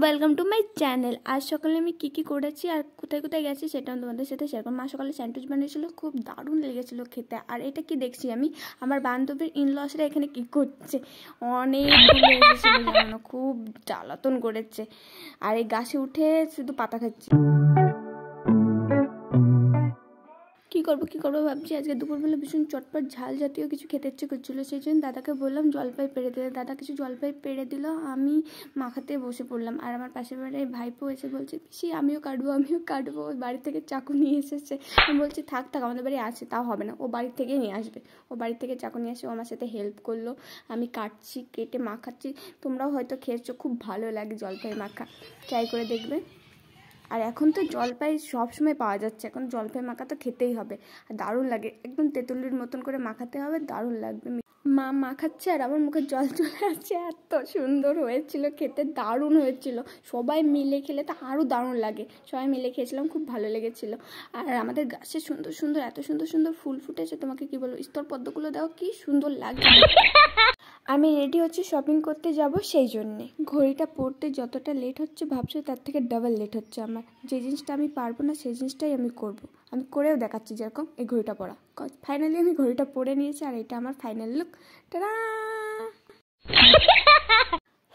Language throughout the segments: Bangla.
Welcome to my channel. আজ সকালে আমি কী করেছি আর কোথায় কোথায় গেছি সেটা আমি তোমাদের সাথে শেয়ার করব। মা সকালে স্যান্ডউইচ বানিয়েছিল, খুব দারুণ লেগেছিলো খেতে। আর এটা কি দেখছি আমি, আমার বান্ধবীর ইনলসরা এখানে কি করছে, অনেকগুলো এসেছিলো জানো, খুব জ্বালাতন করেছে। আর এই গাছে উঠে শুধু পাতা খাচ্ছে। কী করবো ভাবছি, আজকে দুপুরবেলা ভীষণ চটপট ঝাল জাতীয় কিছু খেতে ইচ্ছে করছিলো, সেই জন্য দাদাকে বললাম জলপাই পেড়ে দিলে। দাদা কিছু জলপাই পেড়ে দিল, আমি মাখাতে বসে পড়লাম। আর আমার পাশের বাড়ির ভাইপো এসে বলছে পিসি আমিও কাটবো। ওই বাড়ি থেকে চাকু নিয়ে এসেছে। আমি বলছি থাক আমাদের বাড়ি আছে, তাও হবে না, ও বাড়ি থেকে নিয়ে আসবে। ও বাড়ি থেকে চাকু নিয়ে আসে, ও আমার সাথে হেল্প করলো। আমি কাটছি, কেটে মাখাচ্ছি। তোমরাও হয়তো খেয়েছো, খুব ভালো লাগে জলপাই মাখা, ট্রাই করে দেখবে। আর এখন তো জলপাই সবসময় পাওয়া যাচ্ছে, এখন জলপাই মাখা তো খেতেই হবে। আর দারুণ লাগে, একদম তেঁতুলির মতন করে মাখাতে হবে, দারুণ লাগবে। মা মাখাচ্ছে আর আমার মুখে জল চলে আসছে, এত সুন্দর হয়েছিল খেতে, দারুণ হয়েছিল। সবাই মিলে খেলে তো আরও দারুণ লাগে, সবাই মিলে খেয়েছিলাম, খুব ভালো লেগেছিল। আর আমাদের গাছে এত সুন্দর ফুল ফুটেছে, তোমাকে কি বলবো, স্তরপদ্মগুলো দাও কি সুন্দর লাগে। আমি রেডি হচ্ছি শপিং করতে যাব, সেই জন্যে। ঘড়িটা পরতে যতটা লেট হচ্ছে ভাবছো তার থেকে ডাবল লেট হচ্ছে আমার। যে জিনিসটা আমি পারবো না সেই জিনিসটাই আমি করব। আমি করেও দেখাচ্ছি, যেরকম এই ঘড়িটা পরা। ফাইনালি আমি ঘড়িটা পরে নিয়েছি, আর এটা আমার ফাইনাল লুক। টাটা!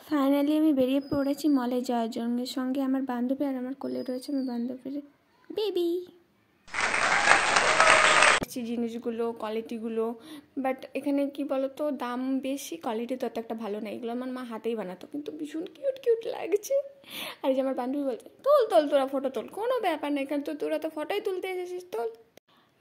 ফাইনালি আমি বেরিয়ে পড়েছি মলে যাওয়ার জন্য। সঙ্গে আমার বান্ধবী, আর আমার কোলে রয়েছে আমার বান্ধবীর বেবি। জিনিসগুলো, কোয়ালিটিগুলো, বাট এখানে কি বলতো, দাম বেশি, কোয়ালিটি তো একটা ভালো না। এগুলো আমার মা হাতেই বানাতো, কিন্তু ভীষণ কিউট লাগছে। আর যে আমার বান্ধবী বলছে তোল তোরা ফটো তোল, কোনো ব্যাপার নেই, কারণ তোরা তো ফটোই তুলতে এসেছিস, তোল।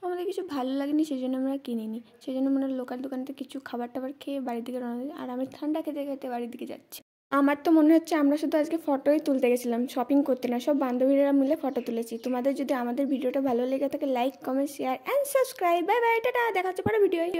আমাদের কিছু ভালো লাগেনি, সেই জন্য আমরা কিনিনি। সেই জন্য আমরা লোকাল দোকানতে কিছু খাবার টাবার খেয়ে বাড়ির দিকে রওনা দিই। আর আমি ঠান্ডা খেতে বাড়ির দিকে যাচ্ছি। আমার তো মনে হচ্ছে আমরা শুধু আজকে ফটোই তুলতে গেছিলাম, শপিং করতে না। সব বান্ধবীরা মিলে ফটো তুলেছি। তোমাদের যদি আমাদের ভিডিওটা ভালো লেগে থাকে, like, comment, share and subscribe. Bye bye, tata, দেখা হচ্ছে পরে ভিডিও।